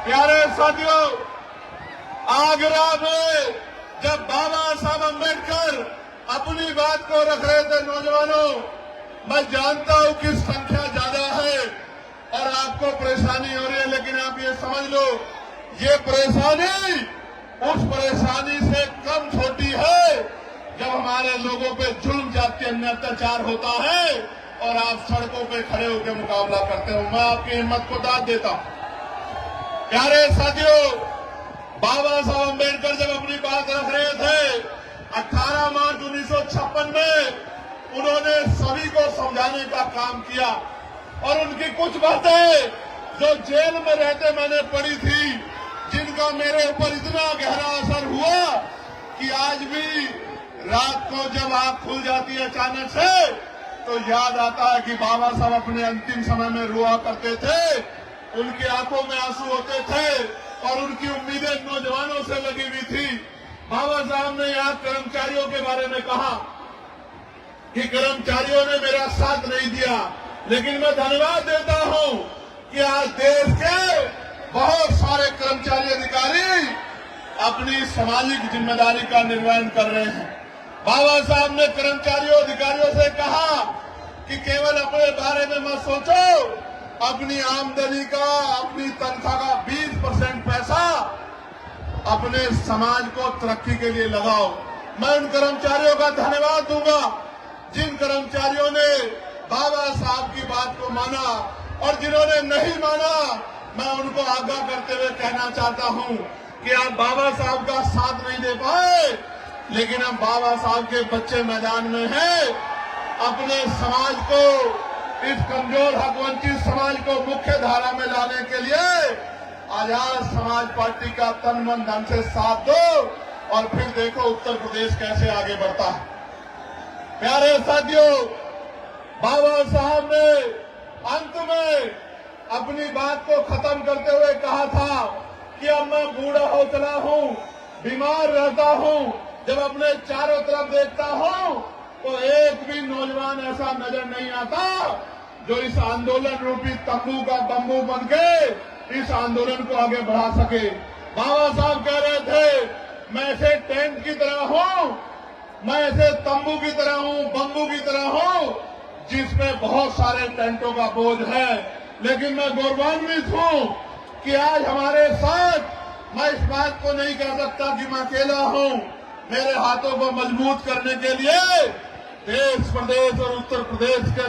प्यारे साथियों, आगरा में जब बाबा साहब अम्बेडकर अपनी बात को रख रहे थे, नौजवानों, मैं जानता हूं कि संख्या ज्यादा है और आपको परेशानी हो रही है, लेकिन आप ये समझ लो, ये परेशानी उस परेशानी से कम छोटी है जब हमारे लोगों पे जुल्म जाति अन्य अत्याचार होता है और आप सड़कों पे खड़े होकर मुकाबला करते हो। मैं आपकी हिम्मत को दाद देता हूं। प्यारे साथियों, बाबा साहब अम्बेडकर जब अपनी बात रख रहे थे 18 मार्च 1956 में, उन्होंने सभी को समझाने का काम किया और उनकी कुछ बातें जो जेल में रहते मैंने पढ़ी थी, जिनका मेरे ऊपर इतना गहरा असर हुआ कि आज भी रात को जब आंख खुल जाती है अचानक से तो याद आता है कि बाबा साहब अपने अंतिम समय में रोआ करते थे, उनकी आंखों में आंसू होते थे और उनकी उम्मीदें नौजवानों से लगी हुई थी। बाबा साहब ने यहाँ कर्मचारियों के बारे में कहा कि कर्मचारियों ने मेरा साथ नहीं दिया, लेकिन मैं धन्यवाद देता हूं कि आज देश के बहुत सारे कर्मचारी अधिकारी अपनी सामाजिक जिम्मेदारी का निर्वहन कर रहे हैं। बाबा साहब ने कर्मचारियों अधिकारियों से कहा कि केवल अपने बारे में मत सोचो, अपनी आमदनी का, अपनी तनख्वाह का 20% पैसा अपने समाज को तरक्की के लिए लगाओ। मैं उन कर्मचारियों का धन्यवाद दूंगा जिन कर्मचारियों ने बाबा साहब की बात को माना, और जिन्होंने नहीं माना, मैं उनको आगाह करते हुए कहना चाहता हूं कि आप बाबा साहब का साथ नहीं दे पाए, लेकिन अब बाबा साहब के बच्चे मैदान में हैं। अपने समाज को, इस कमजोर हक वंचित समाज को मुख्य धारा में लाने के लिए आजाद समाज पार्टी का तन मन धन से साथ दो और फिर देखो उत्तर प्रदेश कैसे आगे बढ़ता है। प्यारे साथियों, बाबा साहब ने अंत में अपनी बात को खत्म करते हुए कहा था कि अब मैं बूढ़ा हो चला हूं, बीमार रहता हूं, जब अपने चारों तरफ देखता हूं तो एक भी नौजवान ऐसा नजर नहीं आता जो इस आंदोलन रूपी तंबू का बम्बू बनके इस आंदोलन को आगे बढ़ा सके। बाबा साहब कह रहे थे, मैं ऐसे टेंट की तरह हूं, मैं ऐसे तंबू की तरह हूं, बम्बू की तरह हूं, जिसमें बहुत सारे टेंटों का बोझ है, लेकिन मैं गौरवान्वित हूं कि आज हमारे साथ, मैं इस बात को नहीं कह सकता कि मैं अकेला हूं, मेरे हाथों को मजबूत करने के लिए देश, प्रदेश और उत्तर प्रदेश के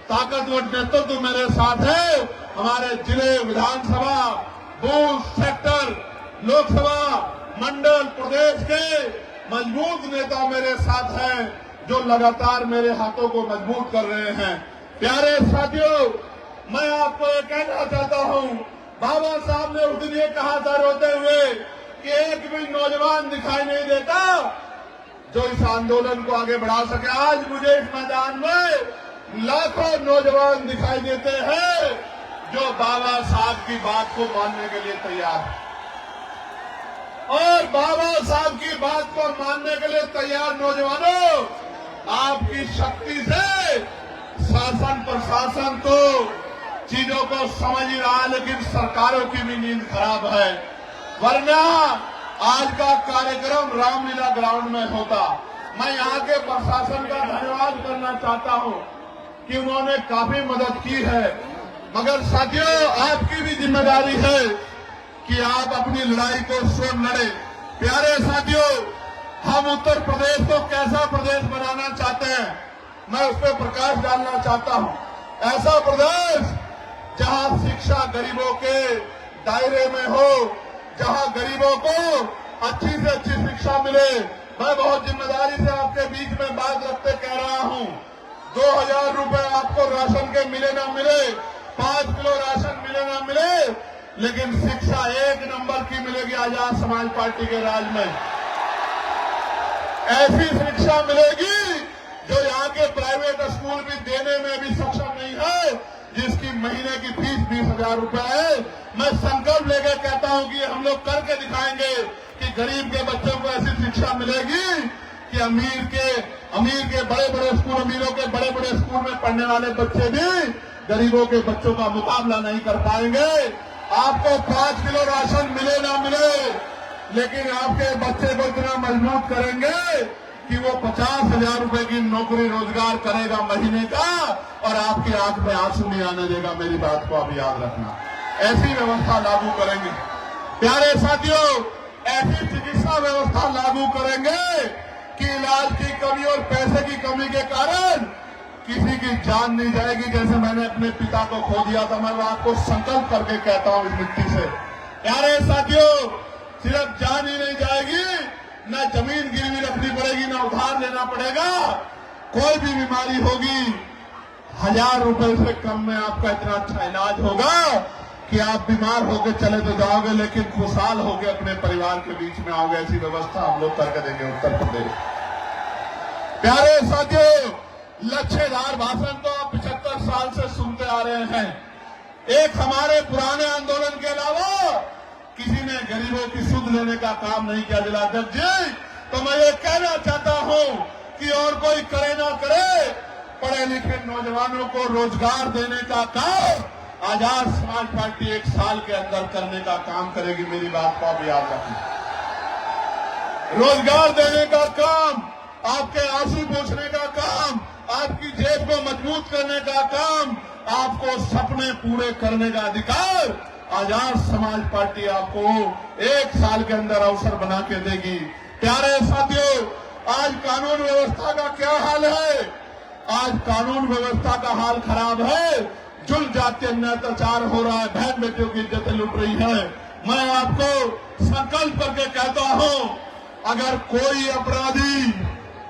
ताकतवर नेतृत्व मेरे साथ है। हमारे जिले, विधानसभा, बूथ, सेक्टर, लोकसभा, मंडल, प्रदेश के मजबूत नेता मेरे साथ हैं जो लगातार मेरे हाथों को मजबूत कर रहे हैं। प्यारे साथियों, मैं आपको ये कहना चाहता हूं, बाबा साहब ने उस दिन ये कहा था रोते हुए कि एक भी नौजवान दिखाई नहीं देता जो इस आंदोलन को आगे बढ़ा सके। आज मुझे इस मैदान में लाखों नौजवान दिखाई देते हैं जो बाबा साहब की बात को मानने के लिए तैयार है, और बाबा साहब की बात को मानने के लिए तैयार नौजवानों, आपकी शक्ति से शासन प्रशासन तो चीजों को समझ ही रहा, लेकिन सरकारों की भी नींद खराब है, वरना आज का कार्यक्रम रामलीला ग्राउंड में होता। मैं यहाँ के प्रशासन का धन्यवाद करना चाहता हूँ कि उन्होंने काफी मदद की है, मगर साथियों, आपकी भी जिम्मेदारी है कि आप अपनी लड़ाई को स्वयं लड़े। प्यारे साथियों, हम उत्तर प्रदेश को कैसा प्रदेश बनाना चाहते हैं, मैं उस पर प्रकाश डालना चाहता हूं। ऐसा प्रदेश जहां शिक्षा गरीबों के दायरे में हो, जहां गरीबों को अच्छी से अच्छी शिक्षा मिले। मैं बहुत जिम्मेदारी से आपके बीच में बात रखते कह रहा हूं, 2000 रुपए आपको राशन के मिले ना मिले, 5 किलो राशन मिले ना मिले, लेकिन शिक्षा 1 नंबर की मिलेगी आजाद समाज पार्टी के राज में। ऐसी शिक्षा मिलेगी जो यहाँ के प्राइवेट स्कूल भी देने में भी सक्षम नहीं है, जिसकी महीने की फीस 20,000 रुपए है। मैं संकल्प लेकर कहता हूं कि हम लोग करके दिखाएंगे कि गरीब के बच्चों को ऐसी शिक्षा मिलेगी कि अमीर के बड़े बड़े स्कूल, अमीरों के बड़े बड़े स्कूल में पढ़ने वाले बच्चे भी गरीबों के बच्चों का मुकाबला नहीं कर पाएंगे। आपको 5 किलो राशन मिले ना मिले, लेकिन आपके बच्चे को इतना मजबूत करेंगे कि वो 50,000 रुपए की नौकरी रोजगार करेगा महीने का और आपकी आंख में आंसू नहीं आने देगा। मेरी बात को आप याद रखना, ऐसी व्यवस्था लागू करेंगे। प्यारे साथियों, ऐसी चिकित्सा व्यवस्था लागू करेंगे कि इलाज की कमी और पैसे की कमी के कारण किसी की जान नहीं जाएगी। जैसे मैंने अपने पिता को खो दिया था, मैं आपको संकल्प करके कहता हूं इस मिट्टी से। प्यारे साथियों, सिर्फ जान ही नहीं जाएगी, न जमीन गिरवी रखनी पड़ेगी, न उधार लेना पड़ेगा। कोई भी बीमारी होगी, 1000 रुपए से कम में आपका इतना अच्छा इलाज होगा कि आप बीमार होकर चले तो जाओगे, लेकिन खुशहाल होकर अपने परिवार के बीच में आओगे। ऐसी व्यवस्था हम लोग करके देंगे उत्तर प्रदेश। प्यारे साथियों, लच्छेदार भाषण तो आप 75 साल से सुनते आ रहे हैं। एक हमारे पुराने आंदोलन के अलावा किसी ने गरीबों की सुध लेने का काम नहीं किया जिलाध्यक्ष जी। तो मैं ये कहना चाहता हूं कि और कोई करे ना करे, पढ़े लिखे नौजवानों को रोजगार देने का काम आजाद समाज पार्टी 1 साल के अंदर करने का काम करेगी। मेरी बात को आप याद रखें। रोजगार देने का काम, आपके आंसू पोंछने का काम, आपकी जेब को मजबूत करने का काम, आपको सपने पूरे करने का अधिकार आजाद समाज पार्टी आपको 1 साल के अंदर अवसर बना के देगी। प्यारे साथियों, आज कानून व्यवस्था का क्या हाल है? आज कानून व्यवस्था का हाल खराब है। जुल्म जाति अन्याय अत्याचार हो रहा है, बहन बेटियों की इज्जतें लुट रही है। मैं आपको संकल्प करके कहता हूं, अगर कोई अपराधी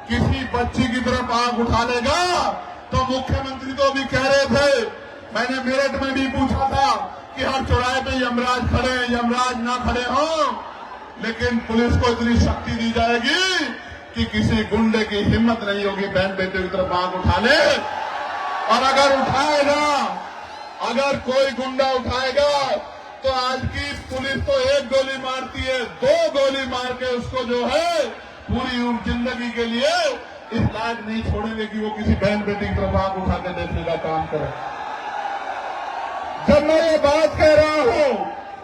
किसी बच्ची की तरफ आंख उठा लेगा तो मुख्यमंत्री तो भी कह रहे थे, मैंने मेरठ में भी पूछा था कि हर चौराहे पे यमराज खड़े हैं, यमराज ना खड़े हों, लेकिन पुलिस को इतनी शक्ति दी जाएगी कि किसी गुंडे की हिम्मत नहीं होगी बहन बेटियों की तरफ आंख उठा ले। और अगर उठाएगा, अगर कोई गुंडा उठाएगा तो आज की पुलिस तो 1 गोली मारती है, 2 गोली मार के उसको जो है पूरी जिंदगी के लिए इस लायक नहीं छोड़ेंगे कि वो किसी बहन बेटी की तरफ आंख उठा के देखने का काम करे। जब मैं ये बात कह रहा हूं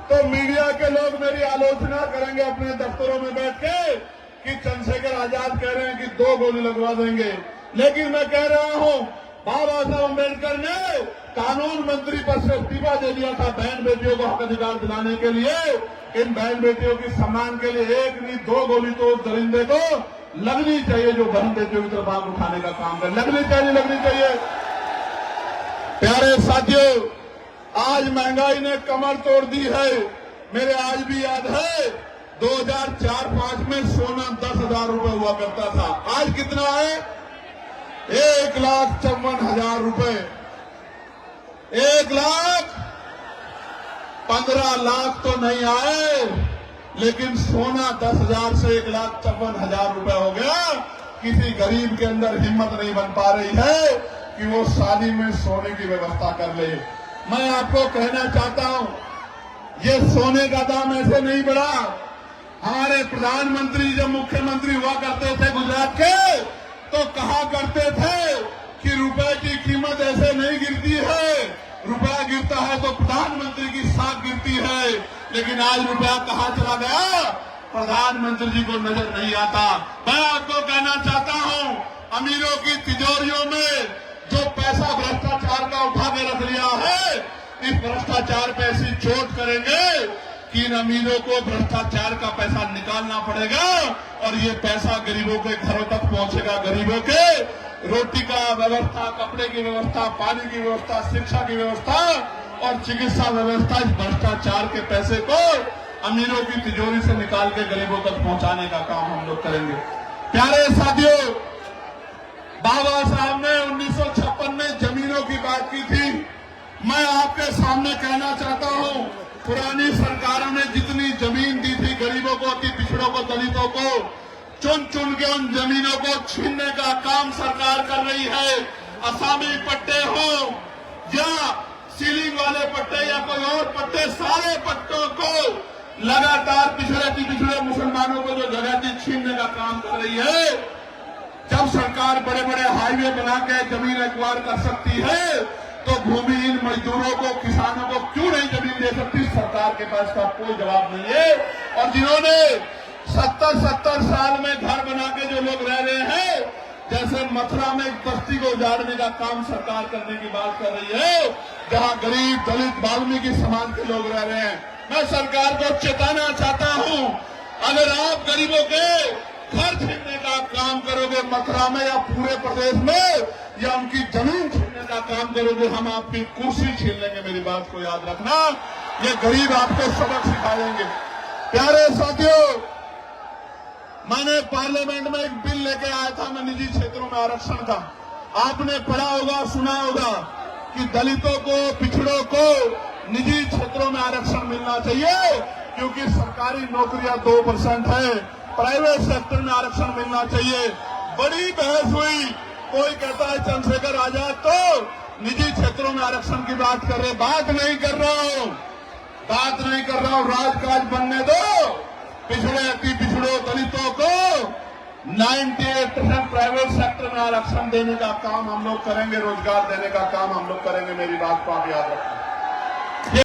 तो मीडिया के लोग मेरी आलोचना करेंगे अपने दफ्तरों में बैठ के कि चंद्रशेखर आजाद कह रहे हैं कि 2 गोली लगवा देंगे। लेकिन मैं कह रहा हूं, बाबा साहब अम्बेडकर ने कानून मंत्री पद से इस्तीफा दे दिया था बहन बेटियों को हक अधिकार दिलाने के लिए। इन बहन बेटियों के सम्मान के लिए 1 नहीं 2 गोली तो उस दरिंदे को लगनी चाहिए जो बहन बेटियों की तरफ आंख उठाने का काम करे। लगनी चाहिए। प्यारे साथियों, आज महंगाई ने कमर तोड़ दी है। मेरे आज भी याद है 2004-05 में सोना 10,000 रुपए हुआ करता था। आज कितना है? 1,54,000 रुपए। 1,15 लाख तो नहीं आए, लेकिन सोना 10,000 से 1,54,000 रुपए हो गया। किसी गरीब के अंदर हिम्मत नहीं बन पा रही है कि वो शादी में सोने की व्यवस्था कर ले। मैं आपको कहना चाहता हूं, ये सोने का दाम ऐसे नहीं बढ़ा। हमारे प्रधानमंत्री जब मुख्यमंत्री हुआ करते थे गुजरात के, तो कहा करते थे कि रुपए की कीमत ऐसे नहीं गिरती है, रुपया गिरता है तो प्रधानमंत्री की साख गिरती है। लेकिन आज रुपया कहां चला गया, प्रधानमंत्री जी को नजर नहीं आता। मैं आपको कहना चाहता हूं, अमीरों की तिजोरियों में जो पैसा भ्रष्टाचार का उठा के रख लिया है, इस भ्रष्टाचार पे ऐसी चोट करेंगे कि इन अमीरों को भ्रष्टाचार का पैसा निकालना पड़ेगा और ये पैसा गरीबों के घरों तक पहुंचेगा। गरीबों के रोटी का व्यवस्था, कपड़े की व्यवस्था, पानी की व्यवस्था, शिक्षा की व्यवस्था और चिकित्सा व्यवस्था, इस भ्रष्टाचार के पैसे को अमीरों की तिजोरी से निकाल के गरीबों तक पहुंचाने का काम हम लोग करेंगे। प्यारे साथियों, बाबा साहब ने 1956 में जमीनों की बात की थी। मैं आपके सामने कहना चाहता हूं, पुरानी सरकारों ने जितनी जमीन दी थी गरीबों को, अति पिछड़ों को, दलितों को, चुन चुन के उन जमीनों को छीनने का काम सरकार कर रही है। असामी पट्टे हो या सीलिंग वाले पट्टे या कोई और पट्टे, सारे पट्टों को लगातार पिछड़े मुसलमानों को जो जगह थी छीनने का काम कर रही है। जब सरकार बड़े बड़े हाईवे बना के जमीन एक्वायर कर सकती है तो भूमिहीन मजदूरों को, किसानों को क्यों नहीं जमीन दे सकती सरकार के पास? का कोई जवाब नहीं है। और जिन्होंने 70-70 साल में घर बना के जो लोग रह रहे हैं, जैसे मथुरा में एक बस्ती को उजाड़ने का काम सरकार करने की बात कर रही है, जहां गरीब, दलित, वाल्मीकि समाज के लोग रह रहे हैं। मैं सरकार को चेताना चाहता हूं, अगर आप गरीबों के घर छीनने का काम करोगे मथुरा में या पूरे प्रदेश में, या उनकी जमीन छीनने का काम करोगे, हम आपकी कुर्सी छीन लेंगे। मेरी बात को याद रखना, ये गरीब आपको सबक सिखाएंगे। प्यारे साथियों, मैंने पार्लियामेंट में एक बिल लेके आया था मैं निजी क्षेत्रों में आरक्षण का। आपने पढ़ा होगा, सुना होगा कि दलितों को, पिछड़ों को निजी क्षेत्रों में आरक्षण मिलना चाहिए, क्योंकि सरकारी नौकरियां 2% है, प्राइवेट सेक्टर में आरक्षण मिलना चाहिए। बड़ी बहस हुई, कोई कहता है चंद्रशेखर आजाद तो निजी क्षेत्रों में आरक्षण की बात कर रहे। बात नहीं कर रहा हूं, राजकाज बनने दो। पिछड़े, अति पिछड़ों, दलितों को 98% प्राइवेट सेक्टर में आरक्षण देने का काम हम लोग करेंगे, रोजगार देने का काम हम लोग करेंगे। मेरी बात को आप याद रखें।